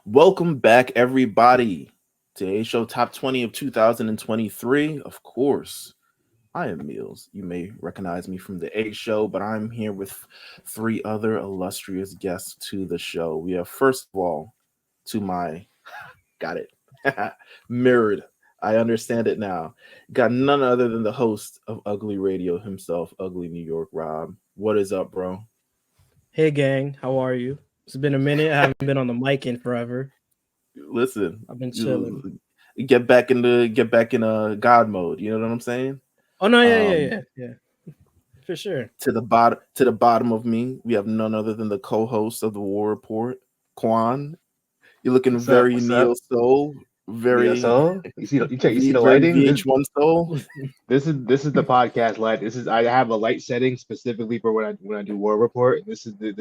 Welcome back, everybody, to A Show Top 20 of 2023. Of course, I am Meelz. You may recognize me from the A Show, but I'm here with three other illustrious guests to the show. We have, first of all, to my, got it, mirrored. I understand it now. Got none other than the host of Ugly Radio himself, Ugly New York Rob. What is up, bro? Hey gang, how are you? It's been a minute. I haven't been on the mic in forever. Listen, I've been chilling. get back in God mode. You know what I'm saying? Oh no, Um, yeah, for sure. to the bottom of me, we have none other than the co-host of the War Report, Quan. You're looking What's up? very What's Neo up? Soul, Neo very Soul? You see the very lighting? VH1 Soul. This is the podcast light. I have a light setting specifically for when I do War Report. This is the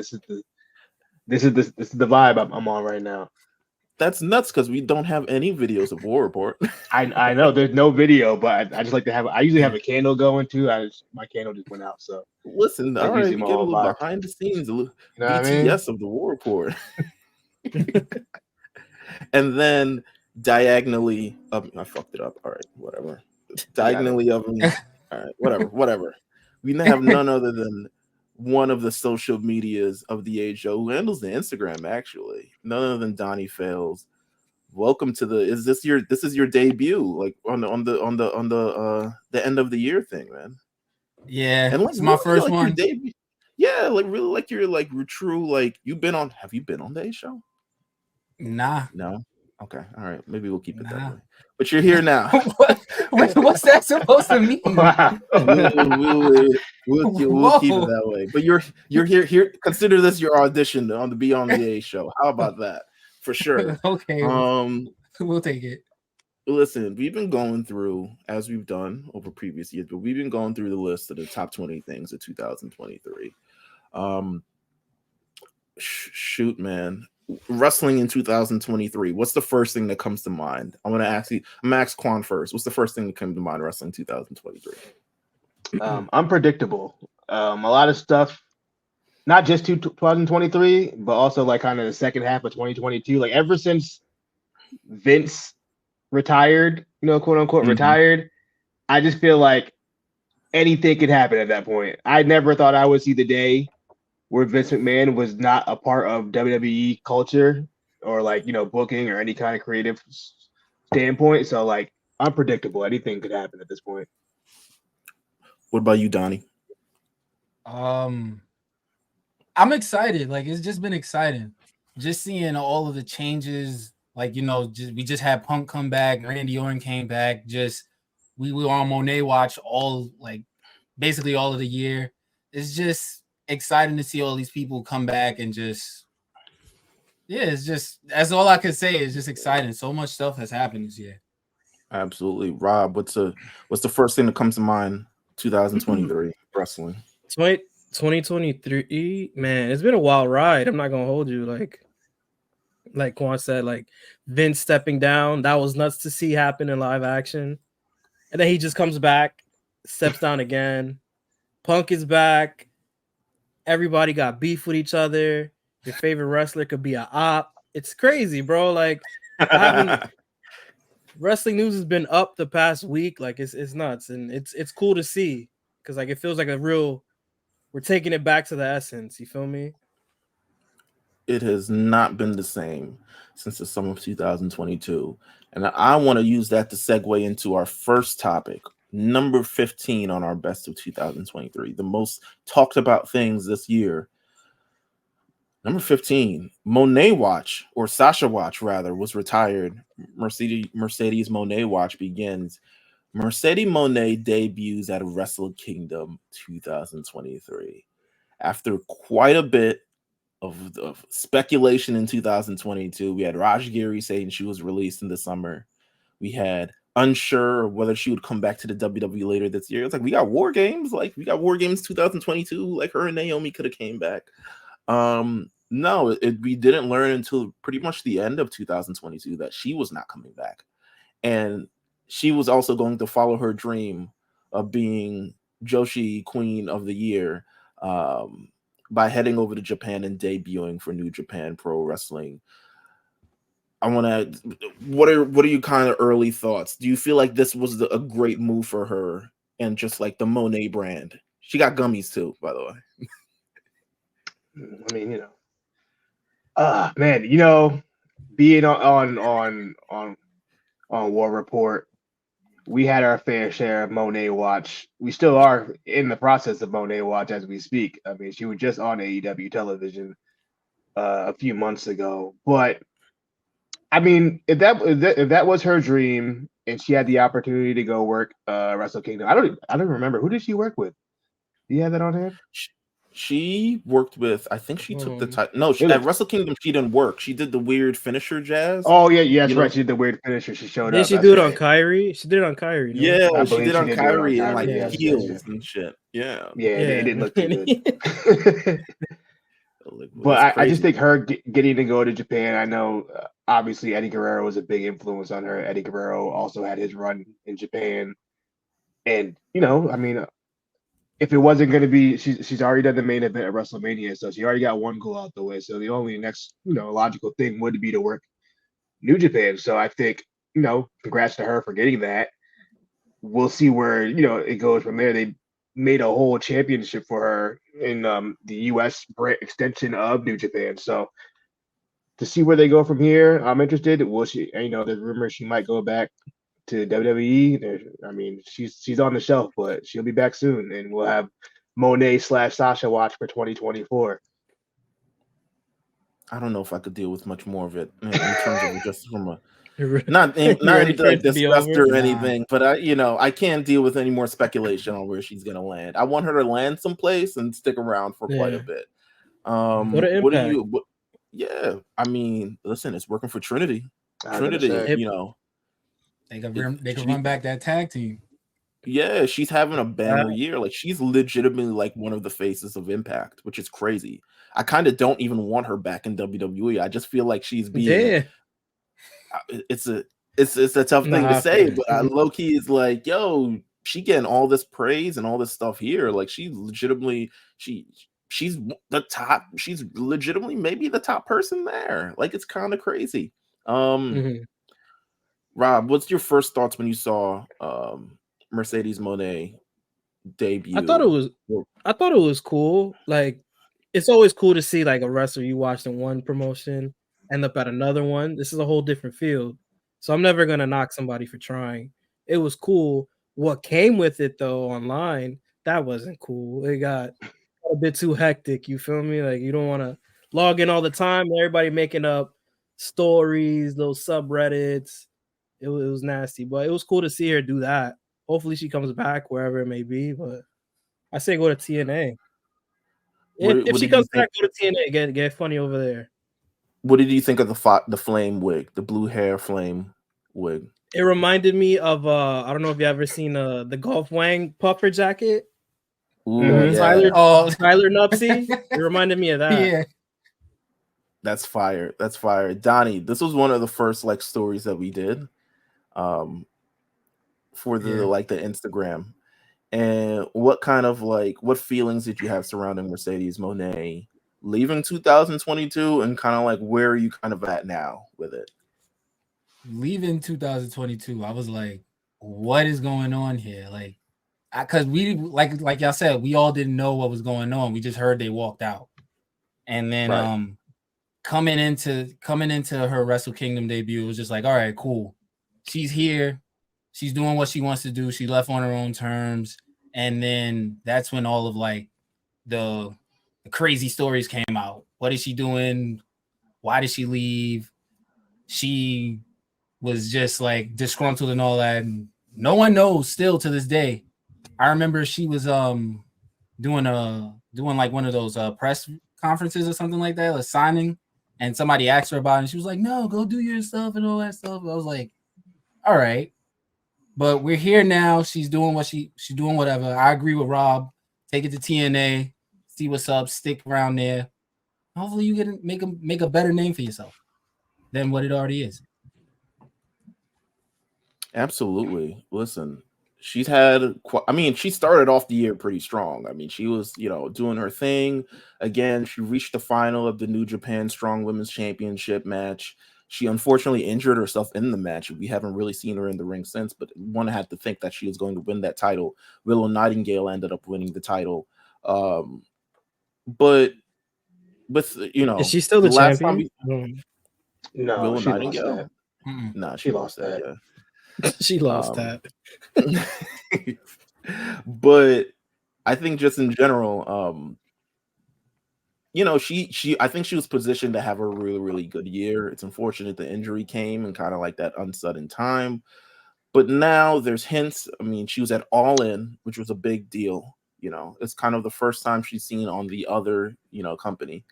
vibe I'm on right now. That's nuts because we don't have any videos of War Report. I know there's no video, but I just like to have. I usually have a candle going too. My candle just went out, so Listen, that's all right, usually we my get a whole little vibe. behind the scenes, a little You know what I mean? BTS of the War Report, and then diagonally up. I fucked it up. All right, whatever. You got it. Diagonally of me. All right, whatever. We have none other than one of the social medias of the age show who handles the Instagram actually. None other than Donny fails. Welcome to the this is your debut like on the end of the year thing, man. Yeah, And like it's my really first like your one. debut. Yeah, like really like you're like true like you've been on have you been on the A show? Nah, No. Okay. All right. Maybe we'll keep it that nah. way. But you're here now. What's that supposed to mean? Wow. We'll keep it Whoa. that way. But you're here. Consider this your audition on the Be on the A show. How about that? For sure. Okay, Um, we'll take it. Listen, we've been going through as we've done over previous years, but we've been going through the list of the top 20 things of 2023. Um, shoot, man. Wrestling in 2023. What's the first thing that comes to mind? I'm gonna ask you. I'm gonna ask Quan first. What's the first thing that comes to mind? Wrestling 2023. Unpredictable. A lot of stuff. Not just 2023, but also like kind of the second half of 2022. Like ever since Vince retired, quote unquote Mhm. retired, I just feel like anything could happen at that point. I never thought I would see the day where Vince McMahon was not a part of WWE culture or like, booking or any kind of creative standpoint. So like unpredictable. Anything could happen at this point. What about you, Donnie? Um, I'm excited. Like it's just been exciting, just seeing all of the changes. Like we just had Punk come back, Randy Orton came back. Just we were on Monet watch all like basically all of the year. It's just exciting to see all these people come back and just yeah. It's just that's all I could say. It's just exciting. So much stuff has happened this year. Absolutely, Rob. What's the first thing that comes to mind? 2023 wrestling. 20, 2023, man, it's been a wild ride. I'm not gonna hold you. Like Quan said, like Vince stepping down, that was nuts to see happen in live action. And then he just comes back, steps down again. Punk is back. Everybody got beef with each other. Your favorite wrestler could be a op. It's crazy, bro. Like I haven't wrestling news has been up the past week. Like it's nuts, and it's cool to see because like it feels like a real. We're taking it back to the essence. You feel me? It has not been the same since the summer of 2022. And I want to use that to segue into our first topic, number 15 on our best of 2023, the most talked about things this year. Number 15, Monet Watch, or Sasha Watch rather, was retired. Mercedes Monet Watch begins. Mercedes Monet debuts at Wrestle Kingdom 2023. After quite a bit of speculation in 2022. We had Raj Giri saying she was released in the summer. We had unsure whether she would come back to the WWE later this year. It's like we got War Games, 2022. Like her and Naomi could have came back. No, we didn't learn until pretty much the end of 2022 that she was not coming back, and she was also going to follow her dream of being Joshi Queen of the Year. By heading over to Japan and debuting for New Japan Pro Wrestling. I want to. What are you kind of early thoughts? Do you feel like this was a great move for her and just like the Monet brand? She got gummies too, by the way. I mean, man, being on War Report, we had our fair share of Monet Watch. We still are in the process of Monet Watch as we speak. I mean, she was just on AEW television a few months ago. But I mean, if that was her dream and she had the opportunity to go work Wrestle Kingdom, I don't remember, who did she work with? Do you have that on hand? She worked with. I think she took the title. No, It at was- Wrestle Kingdom she didn't work. She did the weird finisher jazz. Oh yeah, that's You know? right. She did the weird finisher. She showed Did up. she That's do it on right. Kyrie? She did it on Kyrie. No? Yeah, I she believe did she on did do it on Kyrie and like Kyrie, yes, heels yes. and shit. Yeah, Yeah, it didn't look too good. Like, But it's I just crazy. think her getting to go to Japan. I know, obviously, Eddie Guerrero was a big influence on her. Eddie Guerrero also had his run in Japan, and I mean, if it wasn't going to be, she's already done the main event at WrestleMania, so she already got one goal out the way. So the only next, logical thing would be to work New Japan. So I think, congrats to her for getting that. We'll see where it goes from there. They made a whole championship for her in the U.S. brand extension of New Japan. So to see where they go from here, I'm interested. Will she? There's rumors she might go back to WWE. I mean, she's on the shelf, but she'll be back soon, and we'll have Monet/Sasha watch for 2024. I don't know if I could deal with much more of it in terms of just from a You not ready to for like it to be disgust over? her or Nah. anything, but I can't deal with any more speculation on where she's gonna land. I want her to land someplace and stick around for quite a Yeah. bit. Go to What do Impact. you? Yeah, I mean, listen, it's working for Trinity. 100%. Trinity, They could run back that tag team. yeah, she's having a banger year. Like she's legitimately like one of the faces of Impact, which is crazy. I kind of don't even want her back in WWE. I just feel like she's being. Yeah. It's a tough thing to Nah, say, fair. but low key is like, yo, she getting all this praise and all this stuff here. Like she legitimately, she's the top. She's legitimately maybe the top person there. Like it's kind of crazy. Mhm. Rob, what's your first thoughts when you saw Mercedes Moné debut? I thought it was cool. Like it's always cool to see like a wrestler you watched in one promotion end up at another one. This is a whole different field. So I'm never gonna knock somebody for trying. It was cool. What came with it though online, that wasn't cool. It got a bit too hectic. You feel me? Like you don't want to log in all the time. Everybody making up stories, those subreddits. It was nasty, but it was cool to see her do that. Hopefully she comes back wherever it may be. But I say go to TNA. If What she did you comes think? back, go to TNA. Get funny over there. What did you think of the flame wig, the blue hair flame wig? It reminded me of I don't know if you ever seen the Golf Wang puffer jacket. Ooh, yeah, Tyler Nupsy. It reminded me of that. Yeah. that's fire. That's fire. Donnie, this was one of the first like stories that we did for the the Instagram. And what kind of what feelings did you have surrounding Mercedes Moné leaving 2022 and kind of like where are you kind of at now with it? Leaving 2022, I was like, what is going on here? Like, because we like y'all said, we all didn't know what was going on. We just heard they walked out, and then Right. coming into her Wrestle Kingdom debut, it was just like, all right, cool. She's here. She's doing what she wants to do. She left on her own terms, and then that's when all of like the crazy stories came out. What is she doing? Why did she leave? She was just like disgruntled and all that. And no one knows still to this day. I remember she was doing like one of those press conferences or something like that, a signing, and somebody asked her about it, and she was like, no, go do your stuff and all that stuff. I was like, all right. But we're here now. She's doing what she's doing whatever. I agree with Rob. Take it to TNA, see what's up, stick around there. Hopefully you get to make a better name for yourself than what it already is. Absolutely. Listen, she's had I mean, she started off the year pretty strong. I mean, she was, doing her thing. Again, she reached the final of the New Japan Strong Women's Championship match. She unfortunately injured herself in the match. We haven't really seen her in the ring since, but one had to think that she was going to win that title. Willow Nightingale ended up winning the title. But with, Is she still the last time champion? No, Willow she lost Nightingale? that. Nah, She lost that. yeah. She lost that. But I think just in general, she I think she was positioned to have a really, really good year. It's unfortunate the injury came and kind of like that unsudden time. But now there's hints. I mean, she was at All In, which was a big deal. It's kind of the first time she's seen on the other, company.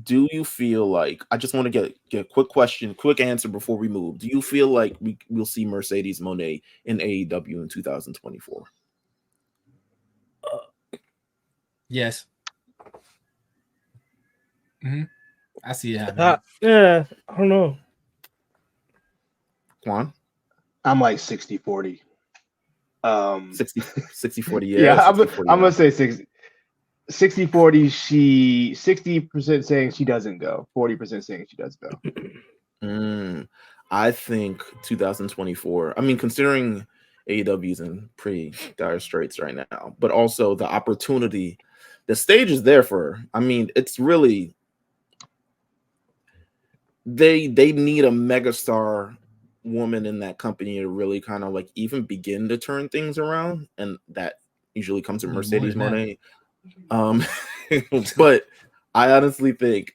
Do you feel like, I just want to get a quick answer before we move. Do you feel like we'll see Mercedes Moné in AEW in 2024? Yes. I see it happening. Yeah, I don't know. Quan? I'm like 60-40. 60-40, Yeah, I'm 60-40 gonna say 60-40. She 60% saying she doesn't go, 40% saying she does go. I think 2024. I mean, considering AEW's in pretty dire straits right now, but also the opportunity, the stage is there for her. I mean, it's really, they need a megastar woman in that company to really kind of like even begin to turn things around, and that usually comes with Mercedes Moné. But I honestly think,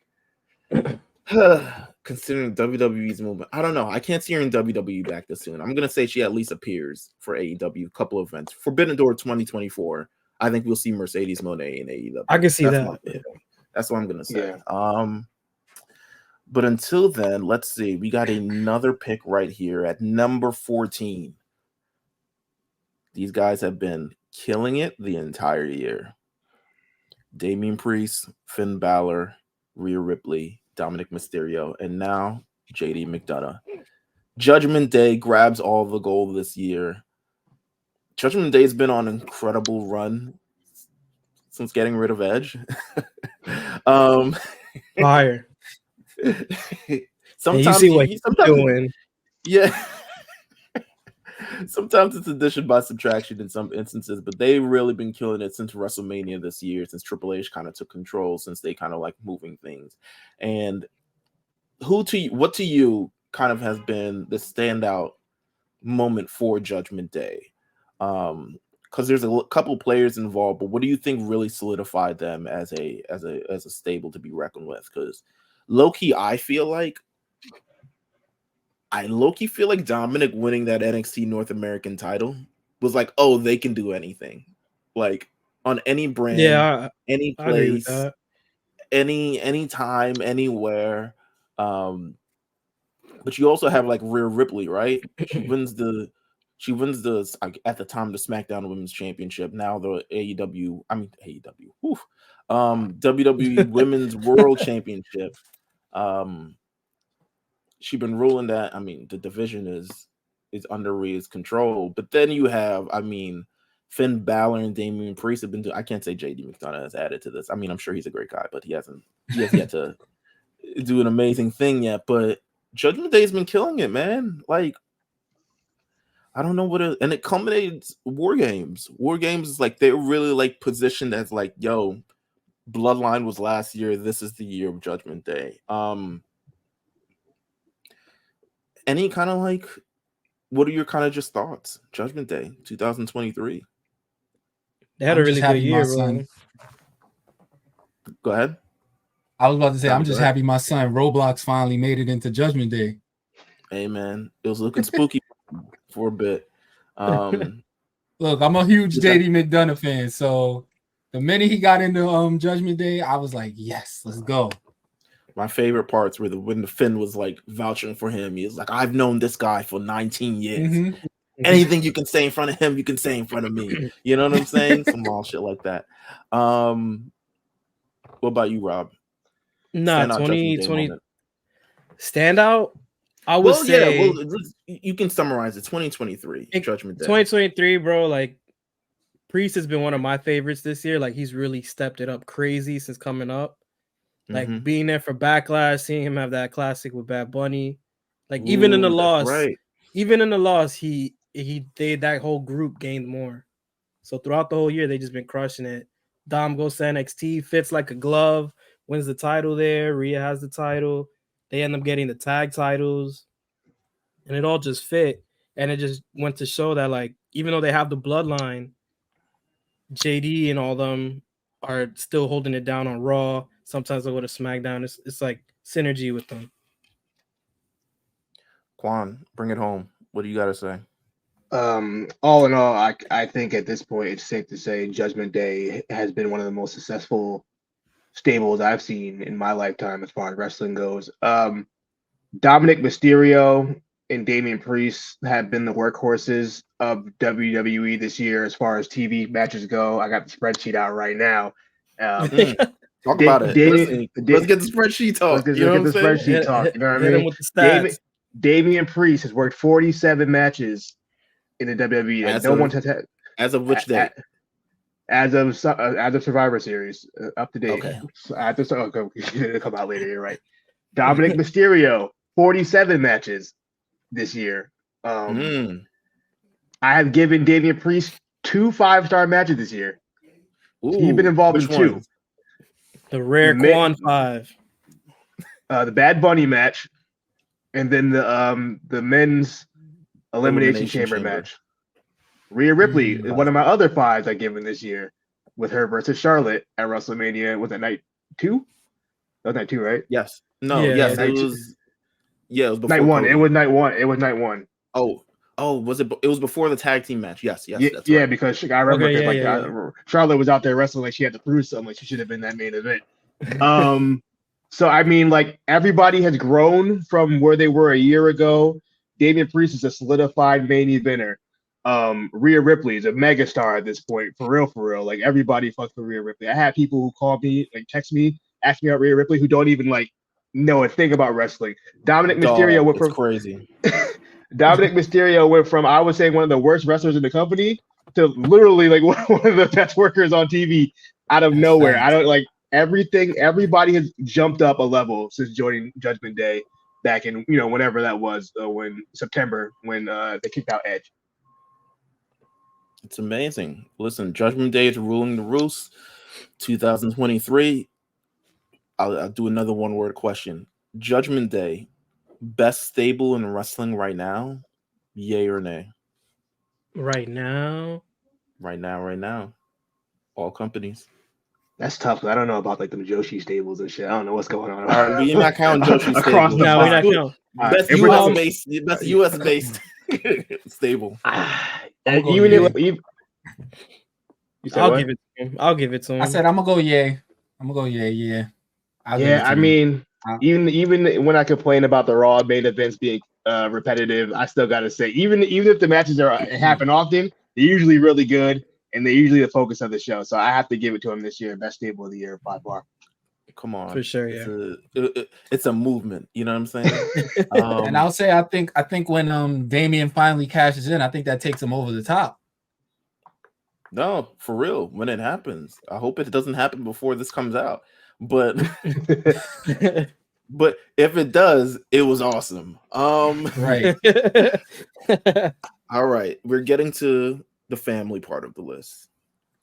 considering WWE's movement, I don't know. I can't see her in WWE back this soon. I'm gonna say she at least appears for AEW, a couple of events. Forbidden Door 2024. I think we'll see Mercedes Moné in AEW. I can see that. That's what I'm gonna say. Yeah. But until then, let's see. We got another pick right here at number 14. These guys have been killing it the entire year. Damian Priest, Finn Balor, Rhea Ripley, Dominic Mysterio, and now JD McDonough. Judgment Day grabs all the gold this year. Judgment Day's been on an incredible run since getting rid of Edge. Fire. Sometimes you see what he's doing. Yeah. Sometimes it's addition by subtraction in some instances, but they've really been killing it since WrestleMania this year, since Triple H kind of took control, since they kind of like moving things. And what to you kind of has been the standout moment for Judgment Day? Because there's a couple players involved, but what do you think really solidified them as a stable to be reckoned with? Because low-key, I low-key feel like Dominic winning that NXT North American title was like, oh, they can do anything. Like on any brand, any place, any time, anywhere. But you also have like Rhea Ripley, right? She wins the at the time the SmackDown Women's Championship. Now the WWE Women's World Championship. She's been ruling that. I mean, the division is under Rhea's control. But then you have, I mean, Finn Balor and Damian Priest have been doing. I can't say JD McDonough has added to this. I mean, I'm sure he's a great guy, but he has yet to do an amazing thing yet. But Judgment Day's been killing it, man. Like, I don't know and it culminates War Games. War Games is like they're really like positioned as like, yo, Bloodline was last year. This is the year of Judgment Day. Any kind of like, what are your kind of just thoughts? Judgment Day 2023. They had a really good year, bro. Go ahead. I was about to say, I'm just happy my son Roblox finally made it into Judgment Day. Hey man, it was looking spooky for a bit. Look, I'm a huge JD McDonough fan, so the minute he got into Judgment Day, I was like, yes, let's go. My favorite parts were when the Finn was like vouching for him. He was like, I've known this guy for 19 years. Mm-hmm. Anything you can say in front of him, you can say in front of me. You know what I'm saying? Some wild shit like that. What about you, Rob? Nah, 2020 standout. I would say, you can summarize it. 2023 Judgment Day. 2023, bro. Like Priest has been one of my favorites this year. Like he's really stepped it up crazy since coming up. Like being there for Backlash, seeing him have that classic with Bad Bunny. Like Ooh, even in the that's loss, right. that whole group gained more. So throughout the whole year, they just been crushing it. Dom goes to NXT, fits like a glove, wins the title there. Rhea has the title. They end up getting the tag titles, and it all just fit. And it just went to show that, like, even though they have the bloodline, JD and all them are still holding it down on Raw. Sometimes they go to SmackDown. It's like synergy with them. Quan, bring it home. What do you got to say? All in all, I think at this point it's safe to say Judgment Day has been one of the most successful stables I've seen in my lifetime as far as wrestling goes. Dominic Mysterio and Damian Priest have been the workhorses of WWE this year as far as TV matches go. I got the spreadsheet out right now. Talk about it. Let's get the spreadsheet talk. Let's get the spreadsheet talk. You know what I mean? With the stats. Damian Priest has worked 47 matches in the WWE. Like no one has had. As of which day? As of Survivor Series, up to date. Okay. It'll come out later. You're right. Dominic Mysterio, 47 matches this year. I have given Damian Priest 2 5-star matches this year. He's been involved in 2. The rare Quan 5. The Bad Bunny match, and then the men's Elimination Chamber match. Rhea Ripley is one of my other 5s I've given this year with her versus Charlotte at WrestleMania. Was it night 2? That was night 2, right? Yes. No, yes. It was before night 1. Cody. It was night 1. It was night 1. Oh, was it? It was before the tag team match. Yes, that's yeah, right. Because I remember Charlotte was out there wrestling like she had to prove something. Like she should have been that main event. So I mean, like everybody has grown from where they were a year ago. Damian Priest is a solidified main eventer. Rhea Ripley is a megastar at this point, for real. Like everybody fucks with Rhea Ripley. I had people who call me, like text me, ask me about Rhea Ripley, who don't even like know a thing about wrestling. Dominic Mysterio went from crazy. Dominic Mysterio went from, I would say, one of the worst wrestlers in the company to literally like one of the best workers on TV out of nowhere. I don't like everything. Everybody has jumped up a level since joining Judgment Day back in, whenever that was, when September, when they kicked out Edge. It's amazing. Listen, Judgment Day is ruling the roost. 2023. I'll do another one-word question. Judgment Day, best stable in wrestling right now? Yay or nay? Right now. All companies. That's tough. I don't know about like the Joshi stables and shit. I don't know what's going on. All right, we're not counting Joshi across stables. the we're not counting. Best US based stable. I'll give it to him. I said I'm gonna go yay. Yeah. I mean, even when I complain about the Raw main events being repetitive, I still gotta say, even if the matches happen often, they're usually really good and they're usually the focus of the show. So I have to give it to him this year, best stable of the year by far. Come on, for sure, yeah. It's a movement. You know what I'm saying? And I'll say, I think when Damian finally cashes in, I think that takes him over the top. No, for real. When it happens, I hope it doesn't happen before this comes out. But but if it does, it was awesome. Right. All right, we're getting to the family part of the list.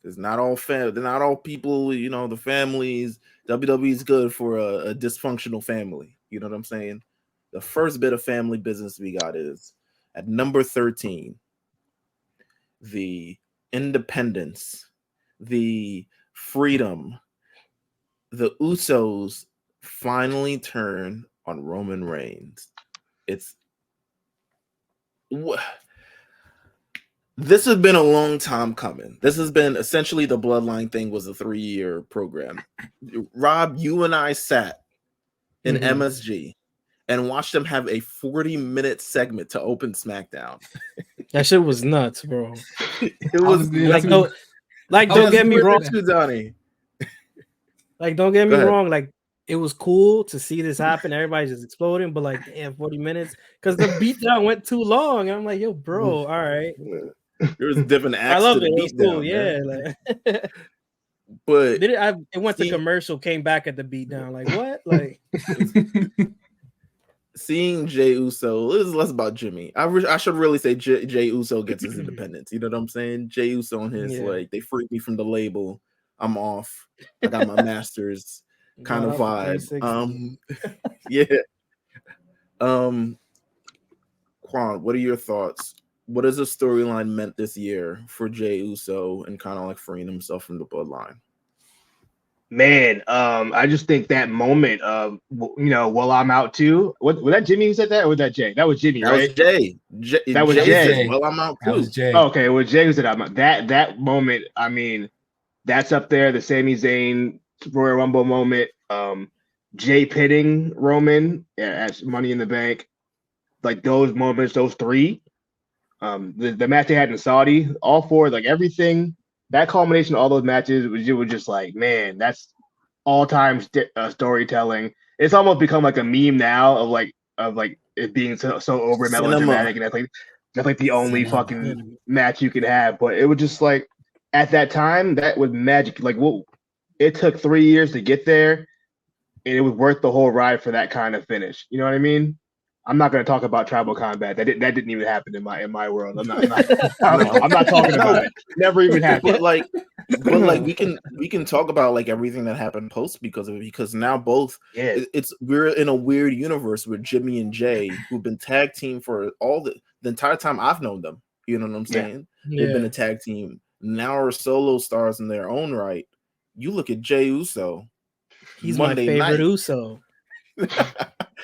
It's not all they're not all people, the families. WWE is good for a dysfunctional family. You know what I'm saying? The first bit of family business we got is at number 13. The independence, the freedom, the Usos finally turn on Roman Reigns. This has been a long time coming. This has been essentially the Bloodline thing was a 3-year program. Rob, you and I sat in MSG and watched them have a 40-minute segment to open SmackDown. That shit was nuts, bro. It was don't get me wrong, Donny. Like, don't get me wrong. Like, it was cool to see this happen. Everybody's just exploding, but like, damn, 40 minutes because the beatdown went too long. And I'm like, yo, bro, all right. There was different acts. I love to it. the It was cool. beatdown, Yeah. Like, But it went to commercial, came back at the beatdown. Like what? Like seeing Jey Uso, this is less about Jimmy. I should really say Jey Uso gets his independence. You know what I'm saying? Jey Uso on his like, they freed me from the label. I'm off. I got my masters kind of vibe. Yeah. Quan, what are your thoughts? What has the storyline meant this year for Jey Uso and kind of like freeing himself from the bloodline? Man, I just think that moment of, well, I'm out too. Was that Jimmy who said that, or was that Jay? That was Jimmy, right? That was Jay. That was Jay. Jay. Well, I'm out too. That was Jay. Okay, well, Jay who said I'm out. That moment, I mean, that's up there. The Sami Zayn Royal Rumble moment. Jay pitting Roman at Money in the Bank. Like those moments, those three. The match they had in Saudi, all four, like everything. That culmination of all those matches was just like, man, that's all-time storytelling. It's almost become like a meme now of like it being so over melodramatic, and that's like the only fucking match you could have. But it was just like at that time that was magic. Like, it took 3 years to get there, and it was worth the whole ride for that kind of finish. You know what I mean? I'm not going to talk about tribal combat. That didn't even happen in my world. I'm not talking about it. Never even happened. But like we can talk about like everything that happened post because of it, because now both we're in a weird universe with Jimmy and Jay, who've been tag team for all the entire time I've known them. You know what I'm saying? Yeah. They've been a tag team. Now are solo stars in their own right. You look at Jey Uso. He's Monday my favorite night. Uso.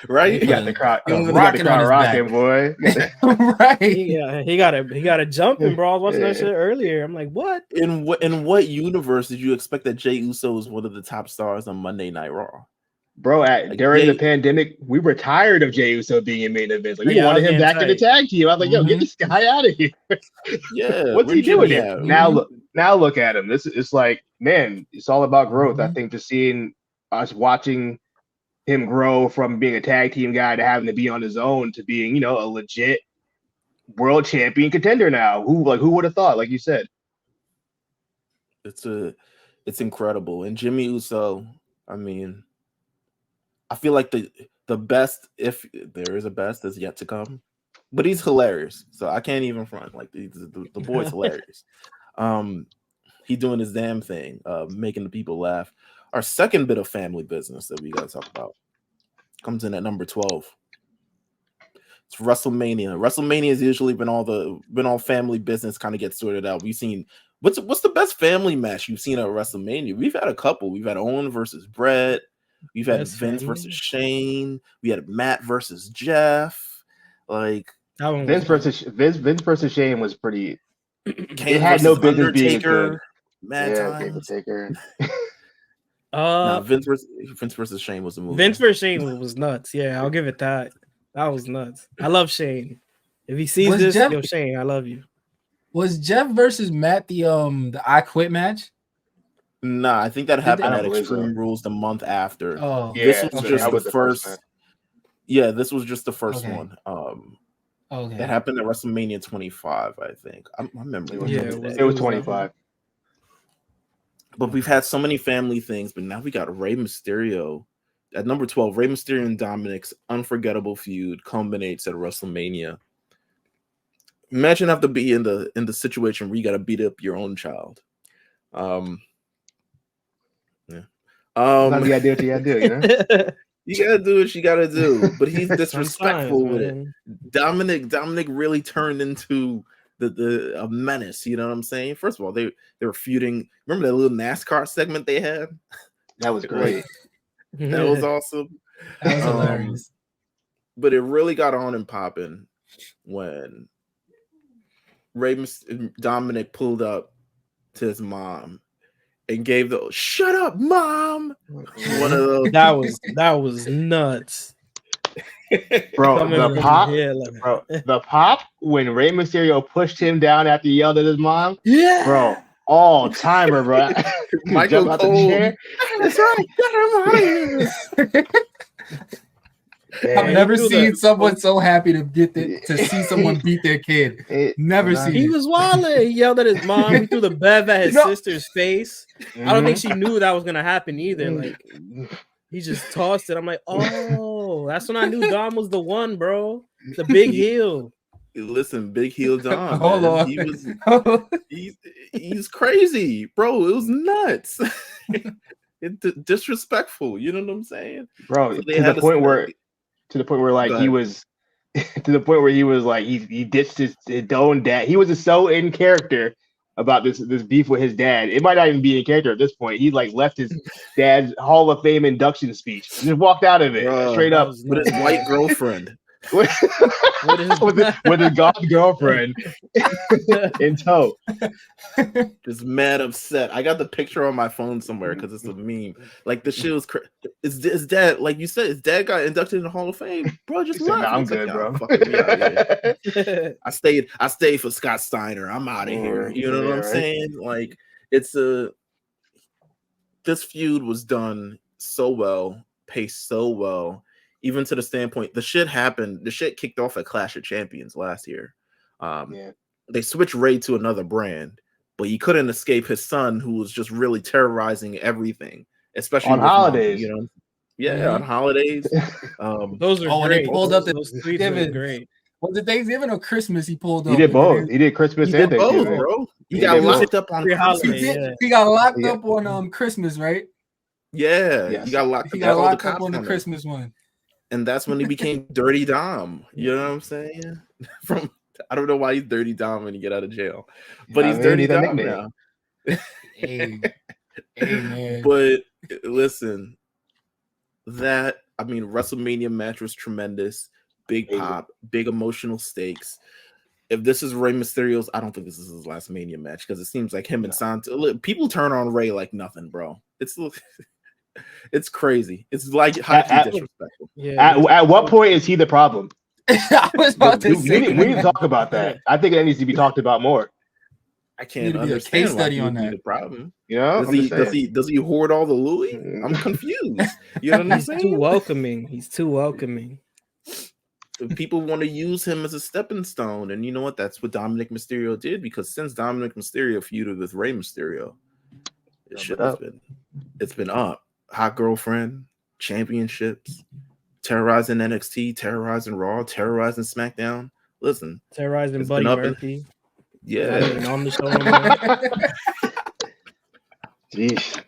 Right? You got the crowd rocking, boy. Right. He got a jumping, bro. I was watching that shit earlier. I'm like, what? In what universe did you expect that Jey Uso was one of the top stars on Monday Night Raw? Bro, during the pandemic, we were tired of Jey Uso being in main events. Like, we wanted him back in the tag team. I was like, yo, get this guy out of here. Yeah. What's he doing here? Now look at him. It's like, man, it's all about growth. I think just seeing us watching him grow from being a tag team guy to having to be on his own to being, a legit world champion contender now. Who would have thought? Like you said, it's incredible. And Jimmy Uso, I mean, I feel like the best, if there is a best, is yet to come. But he's hilarious, so I can't even front. Like the boy's hilarious. He doing his damn thing, making the people laugh. Our second bit of family business that we got to talk about comes in at number 12. It's WrestleMania. WrestleMania has usually been all family business, kind of gets sorted out. We've seen what's the best family match you've seen at WrestleMania? We've had a couple. We've had Owen versus Brett. We've had Vince versus Shane. We had Matt versus Jeff. Like Vince versus Shane was pretty. Kane it had no business Undertaker, being Mad times. Undertaker. Vince versus Shane was a movie. Vince versus Shane was nuts. Yeah, I'll give it that. That was nuts. I love Shane. If he sees this, yo, Shane, I love you. Was Jeff versus Matt the I Quit match? Nah, I think that happened at Extreme Rules the month after. Oh, this was just the first. Yeah, this was just the first one. That happened at WrestleMania 25, I think. I remember. It was 25. But we've had so many family things, but now we got Rey Mysterio at number 12. Rey Mysterio and Dominic's unforgettable feud culminates at WrestleMania. Imagine have to be in the situation where you got to beat up your own child. You gotta do what you gotta do, you know. You gotta do what you gotta do, but he's disrespectful with it. Dominic really turned into a menace. You know what I'm saying? First of all, they were feuding. Remember that little NASCAR segment they had? That was great. That was awesome. That was hilarious. But it really got on and popping when Dominic pulled up to his mom and gave the "Shut up, mom!" One of those. That was nuts, bro. The pop when Rey Mysterio pushed him down after he yelled at his mom. Yeah, bro. All timer, bro. Michael Cole. That's right. Get him out of here. I've never seen someone so happy to see someone beat their kid. Never seen He it. was wilding. He yelled at his mom. He threw the bev at his sister's face. I don't think she knew that was gonna happen either. Like he just tossed it. I'm like, oh, that's when I knew Dom was the one, bro. The big heel. Listen, big heel Dom. Hold man. on. He was he's crazy, bro. It was nuts. Disrespectful. You know what I'm saying, bro? So to the point where like he was to the point where he was like he ditched his own dad. He was so in character about this beef with his dad. It might not even be in character at this point. He like left his dad's Hall of Fame induction speech, just walked out of it straight up with his white girlfriend. with his God's girlfriend in tow. Just mad upset. I got the picture on my phone somewhere because it's a meme. Like the shit was his dad, like you said, his dad got inducted in the Hall of Fame. Bro, just left. I'm good, bro. I stayed for Scott Steiner. I'm out of here. You know what I'm saying? Like this feud was done so well, paced so well. Even to the standpoint, the shit happened. The shit kicked off at Clash of Champions last year. They switched Ray to another brand, but he couldn't escape his son, who was just really terrorizing everything, especially on holidays. Money, you know, on holidays. Those are great. They pulled up those tweets were great. Was it Thanksgiving or Christmas? He pulled up. He did both. He did Christmas and Thanksgiving, bro. He got locked up on holiday. He got locked up on Christmas, right? Yeah, yes. He got locked up on the Christmas one. And that's when he became Dirty Dom. You know what I'm saying? I don't know why he's Dirty Dom when he get out of jail, but he's Dirty Dom now. Hey, man. But listen, WrestleMania match was tremendous. Big pop, big emotional stakes. If this is Rey Mysterio's, I don't think this is his last Mania match because it seems like him and Santos. People turn on Rey like nothing, bro. It's crazy. It's like highly disrespectful. Yeah. At what point is he the problem? I was about to say we need to talk about that. I think that needs to be talked about more. I can't understand case study on that. The problem. You know, does he hoard all the Louis? I'm confused. You know what I'm saying? He's too welcoming. People want to use him as a stepping stone, and you know what? That's what Dominic Mysterio did, because since Dominic Mysterio feuded with Rey Mysterio, it's been up. Hot girlfriend, championships, terrorizing NXT, terrorizing Raw, terrorizing SmackDown. Listen, terrorizing Buddy Murphy. Yeah, on the show. Jeez.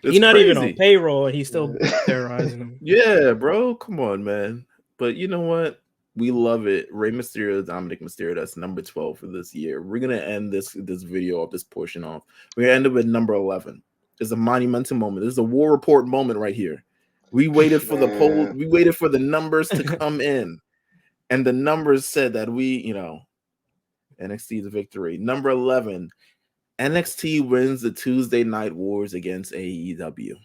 He's not even on payroll, and he's still terrorizing him. Yeah, bro, come on, man. But you know what? We love it. Rey Mysterio, Dominic Mysterio. That's number 12 for this year. We're gonna end this video of this portion off. We're gonna end up with number 11. It's a monumental moment. This is a War Report moment right here. We waited for the poll. We waited for the numbers to come in, and the numbers said that NXT is a victory. Number 11, NXT wins the Tuesday Night Wars against AEW.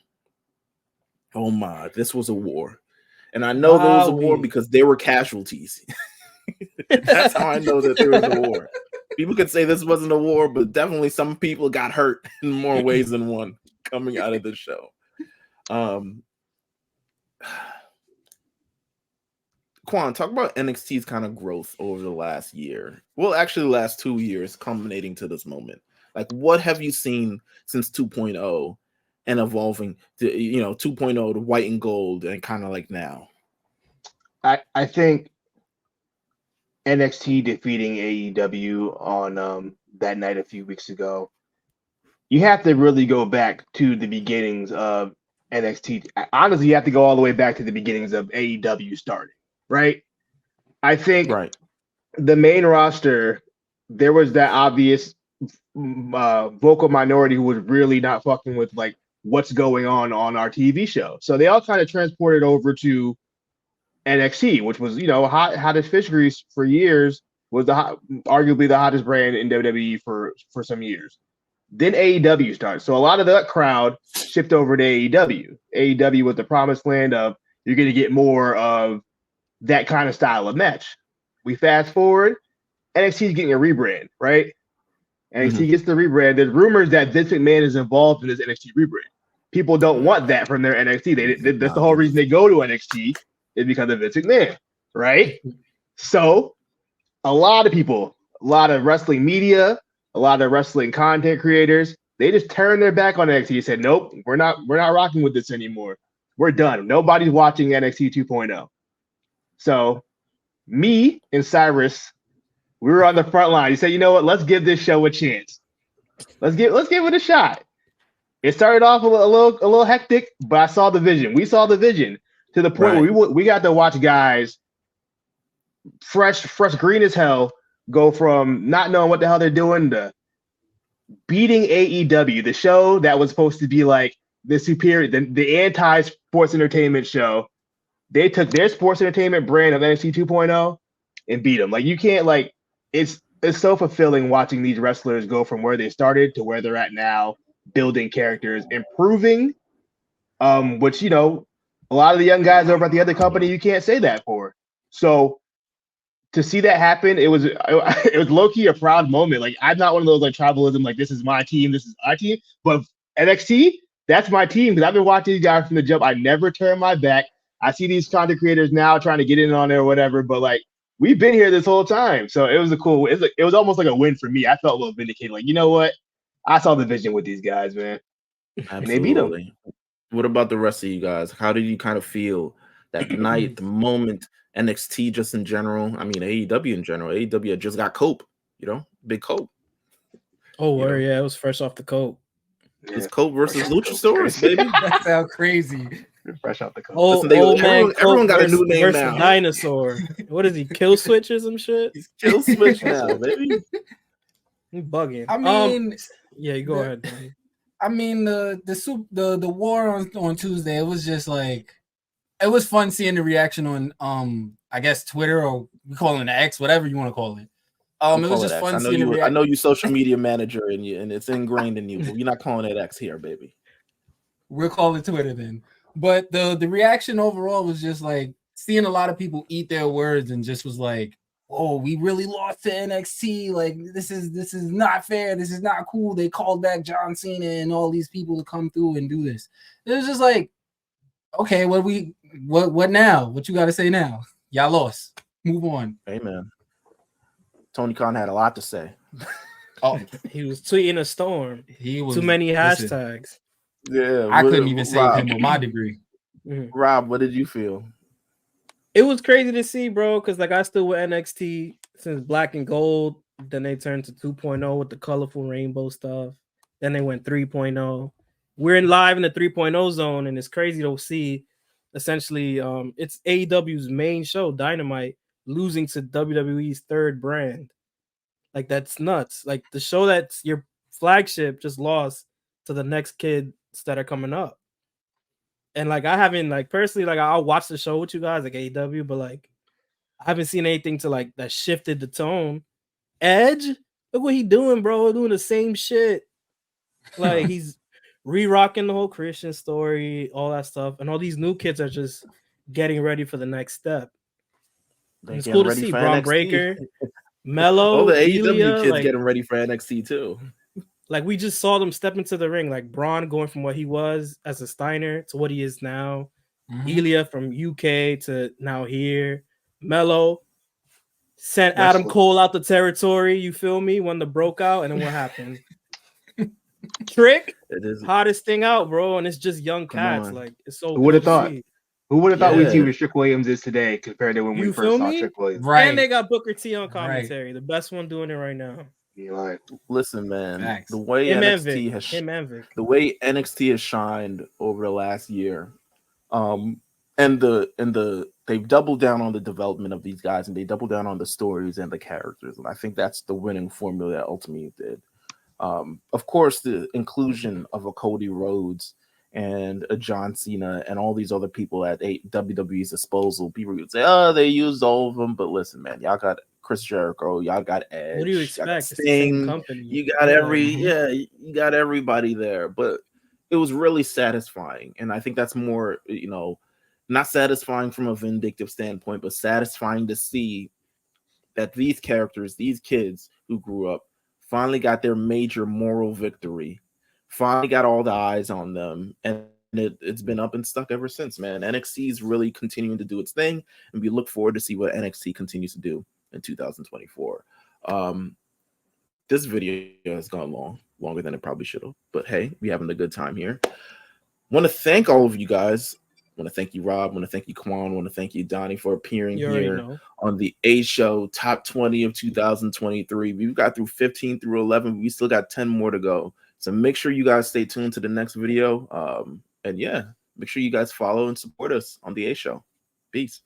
Oh my, this was a war. And I know there was a war because there were casualties. That's how I know that there was a war. People could say this wasn't a war, but definitely some people got hurt in more ways than one coming out of the show. Quan, talk about NXT's kind of growth over the last year. Well, actually, the last 2 years culminating to this moment. Like, what have you seen since 2.0 and evolving to 2.0 to white and gold and kind of like now? I think NXT defeating AEW on that night a few weeks ago, you have to really go back to the beginnings of NXT. Honestly, you have to go all the way back to the beginnings of AEW starting, right? I think the main roster, there was that obvious vocal minority who was really not fucking with like what's going on our TV show. So they all kind of transported over to NXT, which was, hottest fish grease for years, was arguably the hottest brand in WWE for some years. Then AEW started. So a lot of that crowd shipped over to AEW. AEW was the promised land of you're going to get more of that kind of style of match. We fast forward, NXT is getting a rebrand, right? NXT gets the rebrand. There's rumors that Vince McMahon is involved in this NXT rebrand. People don't want that from their NXT. That's the whole reason they go to NXT, is because of Vince McMahon, right? So a lot of people, a lot of wrestling media, a lot of wrestling content creators, they just turned their back on NXT and said, nope, we're not rocking with this anymore. We're done. Nobody's watching NXT 2.0. So me and Cyrus, we were on the front line. He said, you know what? Let's give this show a chance. Let's give it a shot. It started off a little hectic, but I saw the vision. We saw the vision to the point where we got to watch guys fresh green as hell go from not knowing what the hell they're doing to beating AEW, the show that was supposed to be like the superior, the anti-sports entertainment show. They took their sports entertainment brand of NXT 2.0 and beat them. Like, you can't, like, it's so fulfilling watching these wrestlers go from where they started to where they're at now, building characters, improving, which, you know, a lot of the young guys over at the other company, you can't say that for. So to see that happen, it was low-key a proud moment. Like, I'm not one of those like tribalism, like this is my team, this is our team, but NXT, that's my team, because I've been watching these guys from the jump. I never turn my back. I see these content creators now trying to get in on it or whatever, but like, we've been here this whole time. So it was a cool, it was almost like a win for me. I felt a little vindicated. Like, you know what? I saw the vision with these guys, man. Absolutely. And they beat them. What about the rest of you guys? How did you kind of feel that night, the moment, NXT just in general? I mean, AEW in general. AEW had just got Cope, you know, big Cope. Oh, word, yeah, it was fresh off the Cope. It's Cope versus Luchasaurus, baby. That sounds crazy. Fresh out the Cope. Old man, everyone got a new name versus now. Dinosaur. What is he? Kill switch or some shit? He's Kill Switch now, baby. He bugging. I mean, yeah, you go ahead, Donny. I mean, the war on Tuesday, it was just like, it was fun seeing the reaction on I guess Twitter, or we call it X, whatever you want to call it. It was just fun seeing the reaction. I know you social media manager and it's ingrained in you, but you're not calling it X here, baby. We'll call it Twitter then. But the reaction overall was just like seeing a lot of people eat their words and just was like, oh, we really lost to NXT. Like, this is not fair. This is not cool. They called back John Cena and all these people to come through and do this. It was just like, okay, what now? What you got to say now? Y'all lost. Move on. Amen. Tony Khan had a lot to say. Oh, he was tweeting a storm. He was too many hashtags. Yeah, I couldn't even save him on my degree. Rob, what did you feel? It was crazy to see, bro, because like I still with NXT since Black and Gold. Then they turned to 2.0 with the colorful rainbow stuff. Then they went 3.0. We're live in the 3.0 zone, and it's crazy to see. Essentially, it's AEW's main show, Dynamite, losing to WWE's third brand. Like, that's nuts. Like, the show that's your flagship just lost to the next kids that are coming up. And like, I haven't, like, personally, like, I'll watch the show with you guys, like AEW, but like, I haven't seen anything to like that shifted the tone. Edge, look what he doing, bro, doing the same shit. Like, he's re-rocking the whole Christian story, all that stuff, and all these new kids are just getting ready for the next step. It's cool to see Braun Breaker, Mello, all the AEW Ilya, kids like, getting ready for NXT too. Like, we just saw them step into the ring, like Braun going from what he was as a Steiner to what he is now. Ilya from UK to now here. Mello sent Adam Cole out the territory, you feel me, when the broke out, and then what happened? Trick, it is hottest thing out, bro, and it's just young cats. Like, it's so. Who would have thought? Who would have thought we'd see who Trick Williams is today compared to when we first saw Trick Williams? Right. And they got Booker T on commentary, the best one doing it right now. Right. Listen, man, Facts. the way NXT has the way NXT has shined over the last year, and they've doubled down on the development of these guys, and they doubled down on the stories and the characters, and I think that's the winning formula that ultimately did. Of course, the inclusion of a Cody Rhodes and a John Cena and all these other people at WWE's disposal. People would say, "Oh, they used all of them," but listen, man, y'all got Chris Jericho, y'all got Edge. What do you expect? Sting, you got you got everybody there. But it was really satisfying, and I think that's more, not satisfying from a vindictive standpoint, but satisfying to see that these characters, these kids who grew up, finally got their major moral victory, finally got all the eyes on them, and it's been up and stuck ever since, man. NXT is really continuing to do its thing, and we look forward to see what NXT continues to do in 2024. This video has gone longer than it probably should have, but hey, we having a good time here. Want to thank all of you guys. Want to thank you, Rob. Want to thank you, Quan. Want to thank you, Donny, for appearing here on the A Show Top 20 of 2023. We've got through 15 through 11. We still got 10 more to go. So make sure you guys stay tuned to the next video. And yeah, make sure you guys follow and support us on the A Show. Peace.